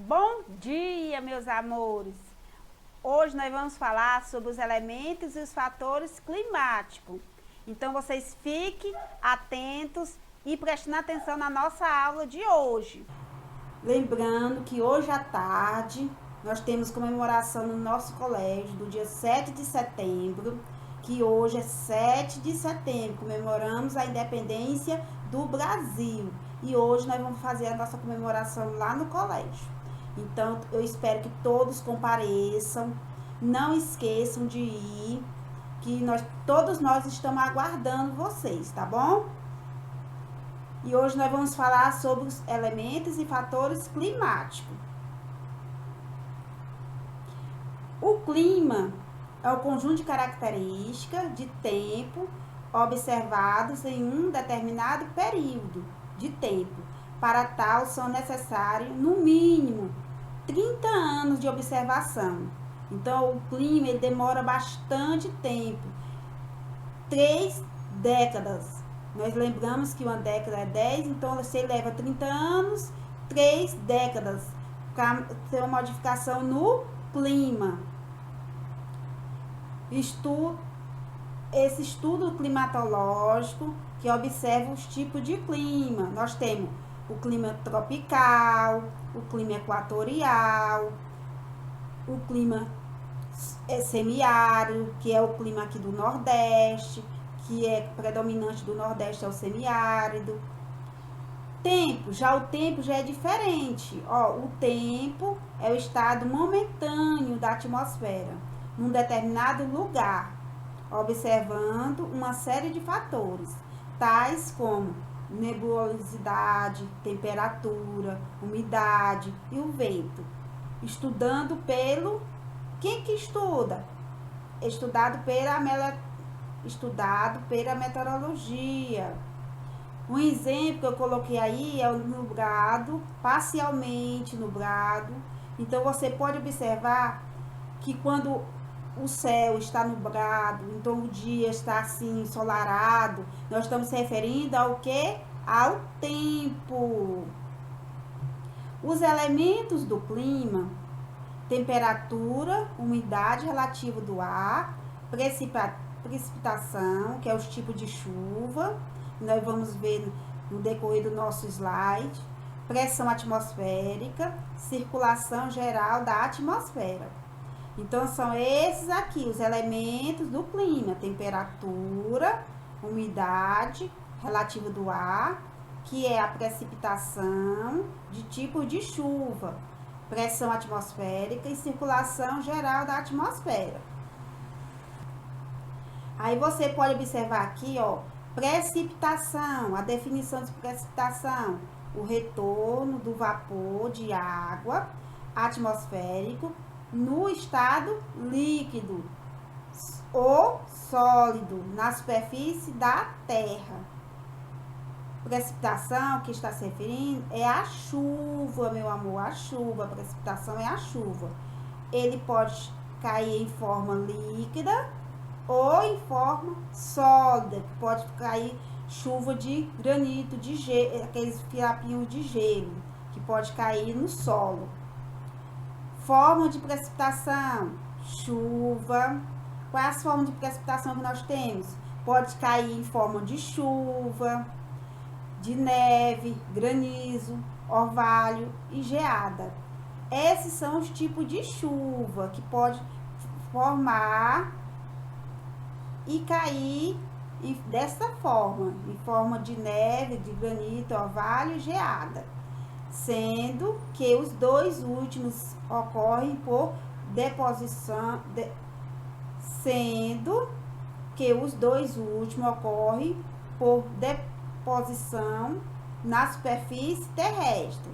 Bom dia, meus amores! Hoje nós vamos falar sobre os elementos e os fatores climáticos. Então, vocês fiquem atentos e prestem atenção na nossa aula de hoje. Lembrando que hoje à tarde nós temos comemoração no nosso colégio do dia 7 de setembro, que hoje é 7 de setembro, comemoramos a independência do Brasil. E hoje nós vamos fazer a nossa comemoração lá no colégio. Então, eu espero que todos compareçam. Não esqueçam de ir, que todos nós estamos aguardando vocês, tá bom? E hoje nós vamos falar sobre os elementos e fatores climáticos. O clima é o conjunto de características de tempo observados em um determinado período de tempo. Para tal, são necessários, no mínimo, 30 anos de observação. Então, o clima ele demora bastante tempo. 3 décadas. Nós lembramos que uma década é 10, então você leva 30 anos, 3 décadas para ter uma modificação no clima. Esse estudo climatológico que observa os tipos de clima. Nós temos o clima tropical, o clima equatorial, o clima semiárido, que é o clima aqui do Nordeste, que é predominante do Nordeste, é o semiárido. O tempo já é diferente. O tempo é o estado momentâneo da atmosfera, num determinado lugar, observando uma série de fatores, tais como nebulosidade, temperatura, umidade e o vento. Quem que estuda? Estudado pela meteorologia. Um exemplo que eu coloquei aí é o nublado, parcialmente nublado. Então, você pode observar que quando o céu está nublado, então o dia está assim ensolarado, nós estamos se referindo ao quê? Ao tempo. Os elementos do clima: temperatura, umidade relativa do ar, precipitação, que é os tipos de chuva, nós vamos ver no decorrer do nosso slide, pressão atmosférica, circulação geral da atmosfera. Então, são esses aqui os elementos do clima: temperatura, umidade relativa do ar, que é a precipitação de tipo de chuva, pressão atmosférica e circulação geral da atmosfera. Aí você pode observar aqui, precipitação, a definição de precipitação: o retorno do vapor de água atmosférico no estado líquido ou sólido na superfície da Terra. Precipitação, que está se referindo, é a chuva, meu amor, a chuva. A precipitação é a chuva. Ele pode cair em forma líquida ou em forma sólida. Pode cair chuva de granito, de gelo, aqueles fiapinhos de gelo, que pode cair no solo. Forma de precipitação: chuva. Quais as formas de precipitação que nós temos? Pode cair em forma de chuva, de neve, granizo, orvalho e geada. Esses são os tipos de chuva que pode formar e cair dessa forma, em forma de neve, de granito, orvalho e geada, sendo que os dois últimos ocorrem por deposição, na superfície terrestre.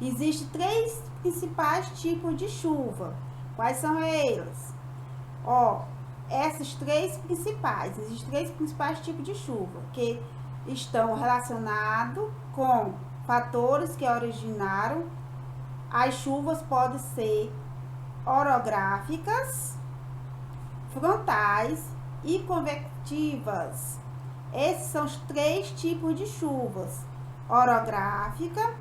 Existem 3 principais tipos de chuva. Quais são eles? Existem 3 principais tipos de chuva que estão relacionados com fatores que originaram. As chuvas podem ser orográficas, frontais e convectivas. Esses são os 3 tipos de chuvas: orográfica,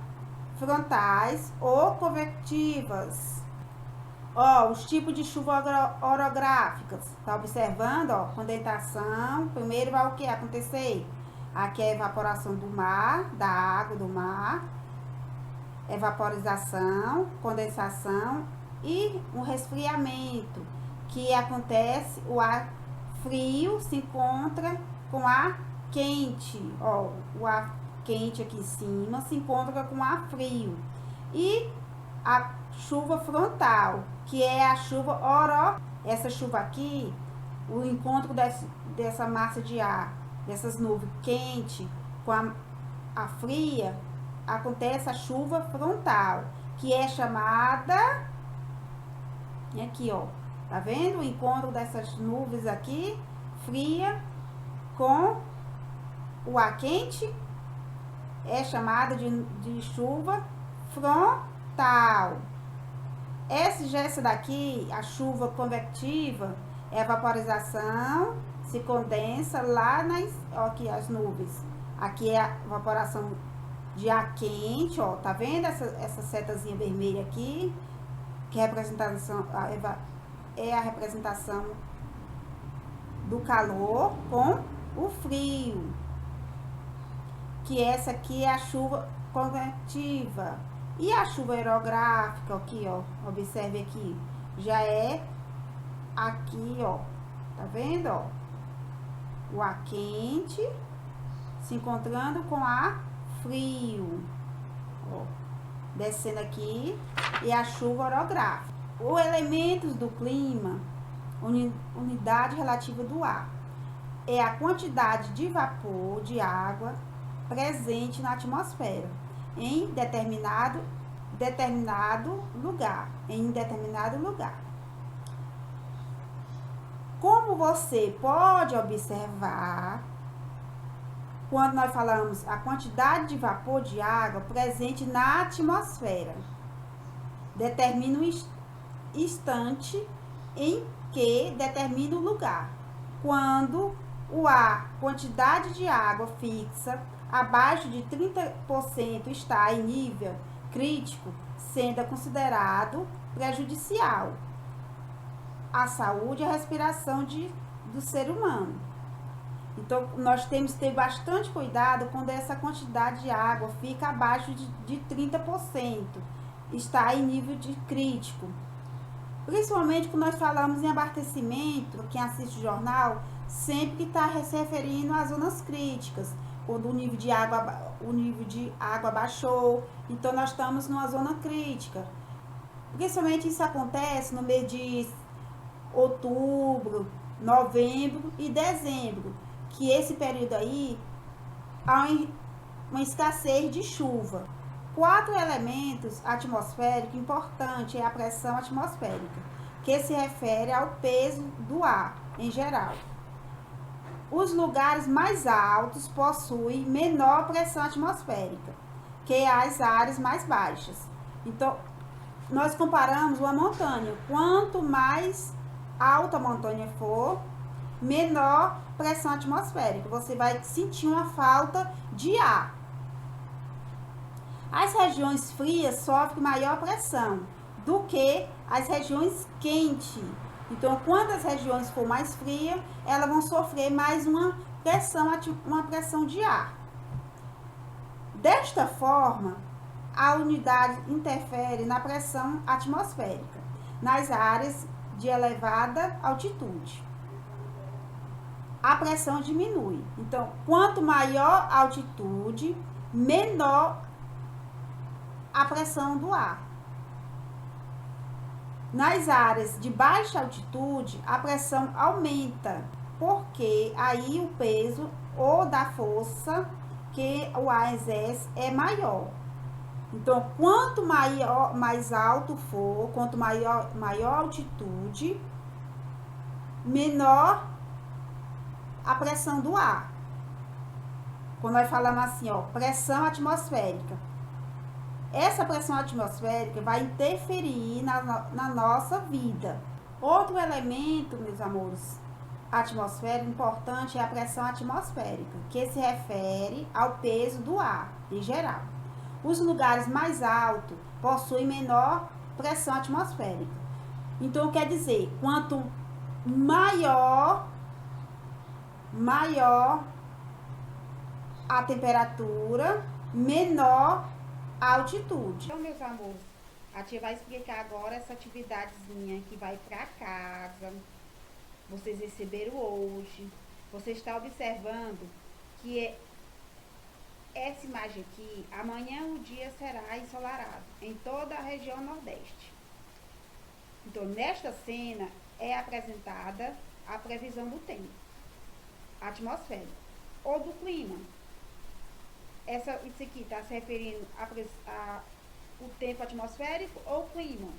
frontais ou convectivas. Ó, os tipos de chuva orográficas. Tá observando, ó, condensação. Primeiro vai o que acontecer? Aqui é a evaporação do mar, da água do mar. Evaporização, condensação e um resfriamento, que acontece, o ar frio se encontra com ar quente. Ó, o ar quente aqui em cima se encontra com ar frio. E a chuva frontal, que é a chuva essa chuva aqui, o encontro dessa massa de ar, dessas nuvens quente com a fria, acontece a chuva frontal, que é chamada, aqui ó, tá vendo o encontro dessas nuvens aqui, fria com o ar quente, é chamada de chuva frontal. Essa daqui, a chuva convectiva, é a vaporização, se condensa lá aqui as nuvens. Aqui é a evaporação de ar quente, ó, tá vendo essa setazinha vermelha aqui? Que representação é a representação do calor com o frio. Que essa aqui é a chuva convectiva. E a chuva aerográfica, aqui, ó, observe aqui, já é aqui, ó, tá vendo, ó? O ar quente se encontrando com ar frio, ó, descendo aqui, e a chuva orográfica. Os elementos do clima, unidade relativa do ar, é a quantidade de vapor de água presente na atmosfera em determinado lugar, Como você pode observar, quando nós falamos a quantidade de vapor de água presente na atmosfera, determina o instante em que determina o lugar. Quando quantidade de água fixa abaixo de 30% está em nível crítico, sendo considerado prejudicial à saúde e à respiração do ser humano. Então, nós temos que ter bastante cuidado quando essa quantidade de água fica abaixo de 30%, está em nível de crítico. Principalmente quando nós falamos em abastecimento, quem assiste o jornal sempre está se referindo às zonas críticas, quando o nível de água baixou, então nós estamos numa zona crítica. Principalmente isso acontece no mês de outubro, novembro e dezembro, que esse período aí há uma escassez de chuva. 4 elementos atmosféricos importantes é a pressão atmosférica, que se refere ao peso do ar em geral. Os lugares mais altos possuem menor pressão atmosférica que as áreas mais baixas. Então, nós comparamos uma montanha. Quanto mais alta a montanha for, menor pressão atmosférica. Você vai sentir uma falta de ar. As regiões frias sofrem maior pressão do que as regiões quentes. Então, quando as regiões for mais frias, elas vão sofrer mais uma pressão de ar. Desta forma, a unidade interfere na pressão atmosférica nas áreas de elevada altitude. A pressão diminui. Então, quanto maior a altitude, menor a pressão do ar. Nas áreas de baixa altitude, a pressão aumenta, porque aí o peso ou da força que o ar exerce é maior. Então, quanto mais alto for, quanto maior altitude, menor a pressão do ar. Quando nós falamos assim, ó, pressão atmosférica. Essa pressão atmosférica vai interferir na nossa vida. Outro elemento, meus amores, atmosférico importante é a pressão atmosférica, que se refere ao peso do ar, em geral. Os lugares mais altos possuem menor pressão atmosférica. Então, quer dizer, quanto maior a temperatura, menor a altitude. Então, meus amores, a tia vai explicar agora essa atividadezinha que vai para casa. Vocês receberam hoje. Você está observando que essa imagem aqui, amanhã o dia será ensolarado em toda a região nordeste. Então, nesta cena é apresentada a previsão do tempo atmosférico ou do clima. Isso aqui está se referindo o tempo atmosférico ou clima?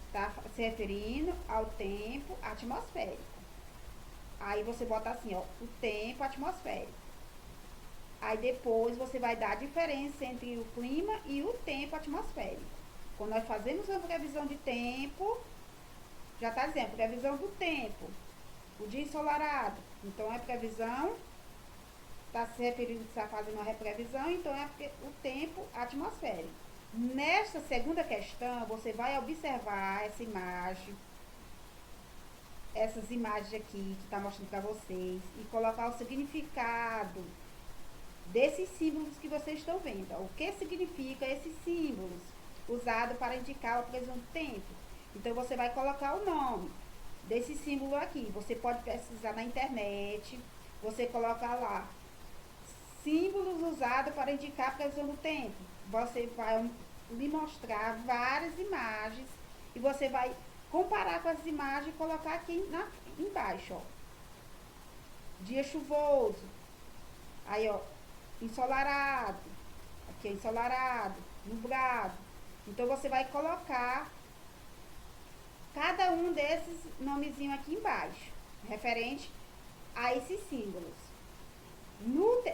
Está se referindo ao tempo atmosférico. Aí você bota assim, ó, o tempo atmosférico. Aí depois você vai dar a diferença entre o clima e o tempo atmosférico. Quando nós fazemos uma previsão de tempo, já está dizendo, previsão do tempo, o dia ensolarado. Então, é previsão, está se referindo, está fazendo uma previsão, então é o tempo atmosférico. Nesta segunda questão, você vai observar essa imagem, essas imagens aqui que está mostrando para vocês, e colocar o significado desses símbolos que vocês estão vendo. O que significa esses símbolos usados para indicar a previsão do tempo? Então, você vai colocar o nome desse símbolo aqui. Você pode pesquisar na internet, você coloca lá, símbolos usados para indicar a previsão do tempo. Você vai lhe mostrar várias imagens e você vai comparar com as imagens e colocar aqui embaixo, ó. Dia chuvoso, aí, ó, ensolarado, aqui é ensolarado, nublado. Então, você vai colocar cada um desses nomezinhos aqui embaixo, referente a esses símbolos.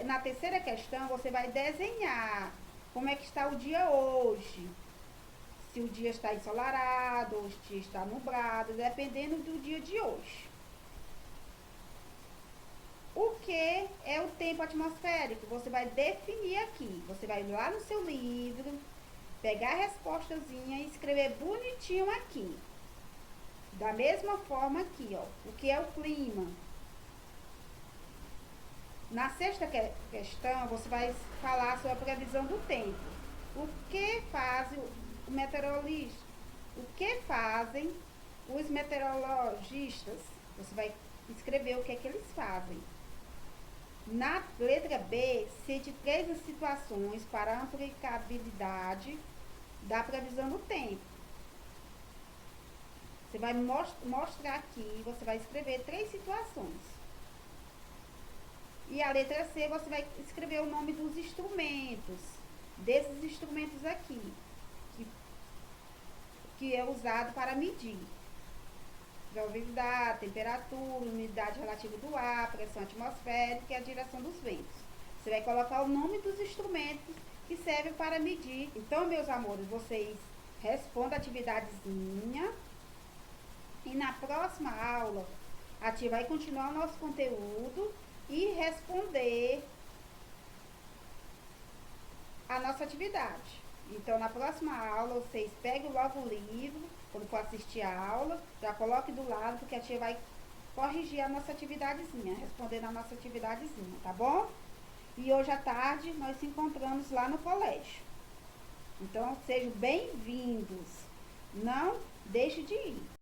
Na terceira questão, você vai desenhar como é que está o dia hoje. Se o dia está ensolarado, ou se o dia está nublado, dependendo do dia de hoje. O que é o tempo atmosférico? Você vai definir aqui. Você vai lá no seu livro, pegar a respostazinha e escrever bonitinho aqui. Da mesma forma aqui, ó. O que é o clima? Na sexta questão, você vai falar sobre a previsão do tempo. O que faz o meteorologista? O que fazem os meteorologistas? Você vai escrever o que é que eles fazem. Na letra B, cite 3 situações para a aplicabilidade da previsão do tempo. Você vai mostrar aqui, você vai escrever 3 situações. E a letra C, você vai escrever o nome dos instrumentos, desses instrumentos aqui, que é usado para medir gravidade, temperatura, umidade relativa do ar, pressão atmosférica e a direção dos ventos. Você vai colocar o nome dos instrumentos que servem para medir. Então, meus amores, vocês respondam a atividadezinha. E na próxima aula, a tia vai continuar o nosso conteúdo e responder a nossa atividade. Então, na próxima aula, vocês peguem logo o livro, quando for assistir a aula, já coloque do lado, porque a tia vai corrigir a nossa atividadezinha, respondendo a nossa atividadezinha, tá bom? E hoje à tarde, nós se encontramos lá no colégio. Então, sejam bem-vindos. Não deixe de ir.